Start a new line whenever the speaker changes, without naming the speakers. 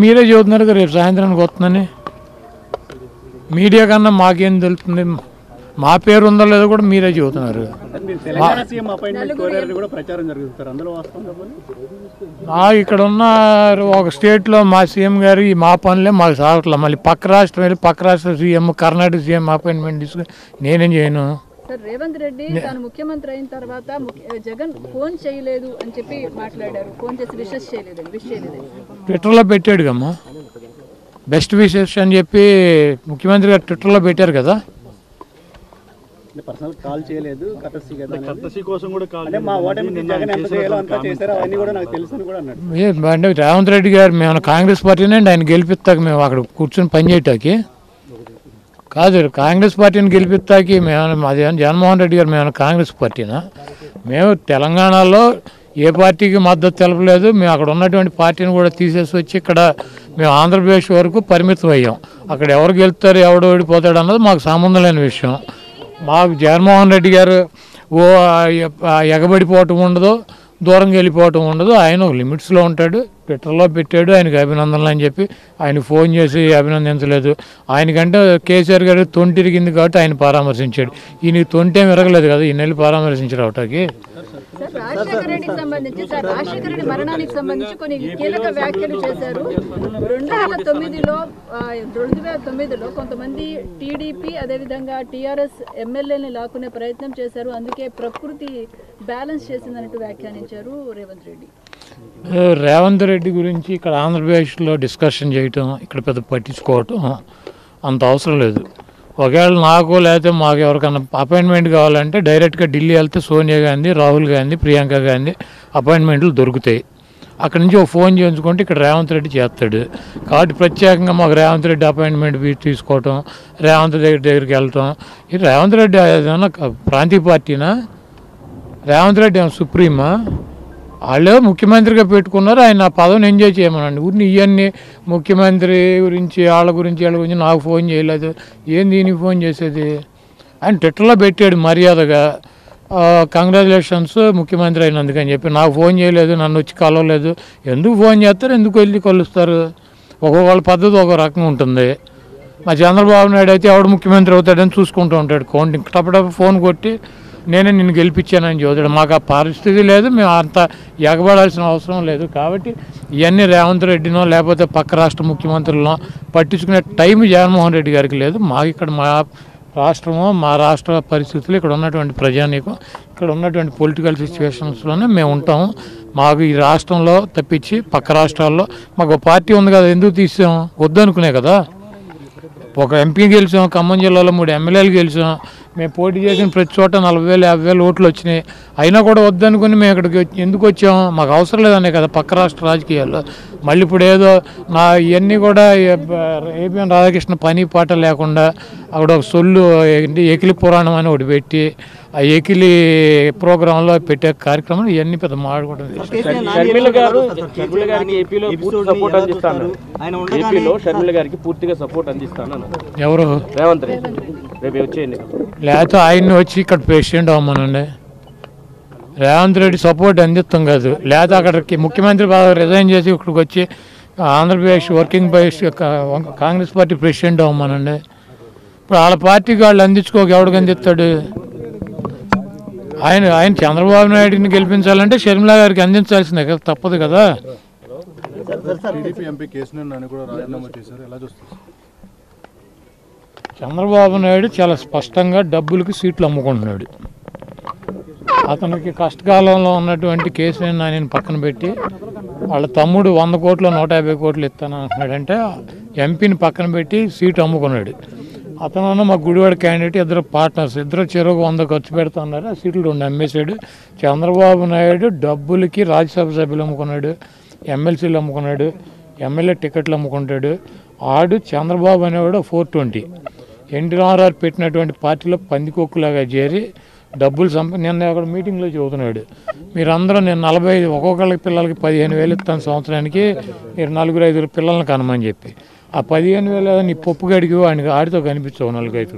మీరే చెబుతున్నారు కదా రేపు సాయంత్రానికి వస్తుందని. మీడియా కన్నా మాకేం తెలుస్తుంది? మా పేరు ఉందో లేదో కూడా మీరే చెబుతున్నారు. ఇక్కడ ఉన్న ఒక స్టేట్లో మా సీఎం గారు మా పనులే మాకు సాగట్లేదు. మళ్ళీ పక్క రాష్ట్రం వెళ్ళి పక్క రాష్ట్ర సీఎం, కర్ణాటక సీఎం అపాయింట్మెంట్ తీసుకుని నేనేం చేయను.
సార్, రేవంత్ రెడ్డి తాను ముఖ్యమంత్రి అయిన తర్వాత జగన్ ఫోన్ చేయలేదు అని చెప్పి మాట్లాడారు. ఫోన్ చేసి విషెస్ చేయలేదు.
ట్విట్టర్లో పెట్టాడు కమ్మా, బెస్ట్ విషెస్ అని చెప్పి ముఖ్యమంత్రి గారు ట్విట్టర్లో పెట్టారు కదా.
పర్సనల్ కాల్ చేయలేదు, కర్టసీ కోసం కూడా కాల్ అంటే మా ఓటమి జగన్ ఎంత చేయాలో అంతా చేశారు, అవన్నీ కూడా నాకు తెలుసు అని కూడా అన్నాడు.
అంటే రేవంత్ రెడ్డి గారు మేము కాంగ్రెస్ పార్టీనే ఆయన గెలిపిస్తాక మేము అక్కడ కూర్చొని పనిచేయటానికి కాదు, కాంగ్రెస్ పార్టీని గెలిపిస్తాకి మేము అది జగన్మోహన్ రెడ్డి గారు మేము కాంగ్రెస్ పార్టీనా? మేము తెలంగాణలో ఏ పార్టీకి మద్దతు తెలపలేదు. మేము అక్కడ ఉన్నటువంటి పార్టీని కూడా తీసేసి వచ్చి ఇక్కడ మేము ఆంధ్రప్రదేశ్ వరకు పరిమితం అయ్యాం. అక్కడ ఎవరు గెలుస్తారు ఎవడు ఓడిపోతాడు అన్నది మాకు సంబంధం లేని విషయం. మాకు జగన్మోహన్ రెడ్డి గారు ఓ ఎగబడిపోవటం ఉండదు, దూరంగా వెళ్ళిపోవటం ఉండదు. ఆయన లిమిట్స్లో ఉంటాడు. ట్విట్టర్లో పెట్టాడు ఆయనకి అభినందనలు అని చెప్పి ఆయన ఫోన్ చేసి అభినందించలేదు. ఆయనకంటే కేసీఆర్ గారు తొంటిరిగింది కాబట్టి ఆయన పరామర్శించాడు. ఈయనకి తొంటేం విరగలేదు కదా, ఈ నెల పరామర్శించారు అవటానికి.
రాజశేఖర రెడ్డికి సంబంధించి రాజశేఖర రెడ్డి మరణానికి సంబంధించి కొన్ని కీలక వ్యాఖ్యలు చేశారు. 2009లో కొంతమంది టీడీపీ అదేవిధంగా టీఆర్ఎస్ ఎమ్మెల్యేని లాక్కునే ప్రయత్నం చేశారు, అందుకే ప్రకృతి బ్యాలెన్స్ చేసిందన్నట్టు వ్యాఖ్యానించారు రేవంత్ రెడ్డి.
రేవంత్ రెడ్డి గురించి ఇక్కడ ఆంధ్రప్రదేశ్లో డిస్కషన్ చేయటం, ఇక్కడ పెద్ద పట్టించుకోవటం అంత అవసరం లేదు. ఒకవేళ నాకు లేకపోతే మాకు ఎవరికైనా అపాయింట్మెంట్ కావాలంటే డైరెక్ట్గా ఢిల్లీ వెళ్తే సోనియా గాంధీ, రాహుల్ గాంధీ, ప్రియాంక గాంధీ అపాయింట్మెంట్లు దొరుకుతాయి. అక్కడి నుంచి ఒక ఫోన్ చేయించుకుంటే ఇక్కడ రేవంత్ రెడ్డి చేస్తాడు. కాబట్టి ప్రత్యేకంగా మాకు రేవంత్ రెడ్డి అపాయింట్మెంట్ తీసుకోవటం, రేవంత్ దగ్గరికి వెళ్ళటం, ఇది రేవంత్ రెడ్డి ఏదైనా ప్రాంతీయ పార్టీనా? రేవంత్ రెడ్డి ఏమైనా సుప్రీమా? వాళ్ళే ముఖ్యమంత్రిగా పెట్టుకున్నారు, ఆయన ఆ పదవిని ఎంజాయ్ చేయమనండి. ఊరిని ఇవన్నీ ముఖ్యమంత్రి గురించి వాళ్ళ గురించి నాకు ఫోన్ చేయలేదు, ఏంది దీనికి ఫోన్ చేసేది? ఆయన ట్విట్టర్లో పెట్టాడు మర్యాదగా కంగ్రాచులేషన్స్ ముఖ్యమంత్రి అయినందుకు అని చెప్పి. నాకు ఫోన్ చేయలేదు, నన్ను వచ్చి కలవలేదు. ఎందుకు ఫోన్ చేస్తారు, ఎందుకు వెళ్ళి కలుస్తారు? ఒక్కొక్కళ్ళ పద్ధతి ఒక రకంగా ఉంటుంది. మా చంద్రబాబు నాయుడు అయితే ఎవడు ముఖ్యమంత్రి అవుతాడని చూసుకుంటూ ఉంటాడు. కౌంటింగ్ టపటప్ప ఫోన్ కొట్టి నేనే నిన్ను గెలిపించానని చూద్దాడు. మాకు ఆ పరిస్థితి లేదు, మేము అంత ఎగబడాల్సిన అవసరం లేదు. కాబట్టి ఇవన్నీ రేవంత్ రెడ్డినో లేకపోతే పక్క రాష్ట్ర ముఖ్యమంత్రులనో పట్టించుకునే టైం జగన్మోహన్ రెడ్డి గారికి లేదు. మాకు ఇక్కడ మా రాష్ట్రము, మా రాష్ట్ర పరిస్థితులు, ఇక్కడ ఉన్నటువంటి ప్రజానీకం, ఇక్కడ ఉన్నటువంటి పొలిటికల్ సిచ్యువేషన్స్లోనే మేము ఉంటాము. మాకు ఈ రాష్ట్రంలో తప్పించి పక్క రాష్ట్రాల్లో మాకు ఒక పార్టీ ఉంది కదా, ఎందుకు తీసాం? వద్దనుకునే కదా. ఒక ఎంపీ గెలిచాం, ఖమ్మం జిల్లాలో 3 ఎమ్మెల్యేలు గెలిచాం. మేము పోటీ చేసిన ప్రతి చోట 40,000 50,000 ఓట్లు వచ్చినాయి. అయినా కూడా వద్దనుకుని మేము ఇక్కడికి ఎందుకు వచ్చాము? మాకు అవసరం లేదనే కదా పక్క రాష్ట్ర రాజకీయాల్లో. మళ్ళీ ఇప్పుడు ఏదో ఇవన్నీ కూడా ఏపీఎన్ రాధాకృష్ణ పని పాట లేకుండా అక్కడ ఒక సొల్లు ఎకిలి పురాణం అని ఒకటి పెట్టి ఆ ఎకిలి ప్రోగ్రాంలో పెట్టే కార్యక్రమం ఇవన్నీ పెద్ద మాట్లాడుకోవడం.
షర్మిల గారికి ఏపీలో షర్మిల గారికి పూర్తిగా సపోర్ట్ అందిస్తాను
ఎవరు?
రేవంత్ రెడ్డి రేపు వచ్చేయండి.
లేకపోతే ఆయన్ని వచ్చి ఇక్కడ ప్రెసిడెంట్ అవ్వమనండి. రేవంత్ రెడ్డి సపోర్ట్ అందిస్తాం కాదు. లేదా అక్కడికి ముఖ్యమంత్రి పదవి రిజైన్ చేసి ఇక్కడికి వచ్చి Andhra Pradesh working press Congress party president అవ్వమనండి. ఇప్పుడు వాళ్ళ పార్టీకి వాళ్ళు అందించుకోక ఎవడికి అందిస్తాడు? ఆయన చంద్రబాబు నాయుడిని గెలిపించాలంటే షర్మిల గారికి అందించాల్సిందే కదా, తప్పదు కదా. చంద్రబాబు నాయుడు చాలా స్పష్టంగా డబ్బులకి సీట్లు అమ్ముకుంటున్నాడు. అతనికి కష్టకాలంలో ఉన్నటువంటి కేసీఆర్ నానిని పక్కన పెట్టి వాళ్ళ తమ్ముడు 100 కోట్లు 150 కోట్లు ఇస్తాను అంటున్నాడంటే ఎంపీని పక్కన పెట్టి సీటు అమ్ముకున్నాడు. అతను మా గుడివాడ క్యాండిడేట్, ఇద్దరు పార్ట్నర్స్, ఇద్దరు చెరువు 100 ఖర్చు పెడతా ఉన్నారు. ఆ సీట్లు 2 అమ్మేశాడు. చంద్రబాబు నాయుడు డబ్బులకి రాజ్యసభ సభ్యులు అమ్ముకున్నాడు, ఎమ్మెల్సీలు అమ్ముకున్నాడు, ఎమ్మెల్యే టికెట్లు అమ్ముకుంటాడు. ఆడు చంద్రబాబు అనేవాడు 420 ఎన్టీఆర్ఆర్ పెట్టినటువంటి పార్టీలో పందికొక్కులాగా చేరి డబ్బులు నిన్న అక్కడ మీటింగ్లో చెబుతున్నాడు, మీరందరూ నేను 45 ఒక్కొక్కళ్ళకి పిల్లలకి 15,000 ఇస్తాను సంవత్సరానికి, మీరు 4-5 పిల్లల్ని కనమని చెప్పి. ఆ 15,000 నీ పప్పు గడికి ఆడితో కనిపించవు 4-5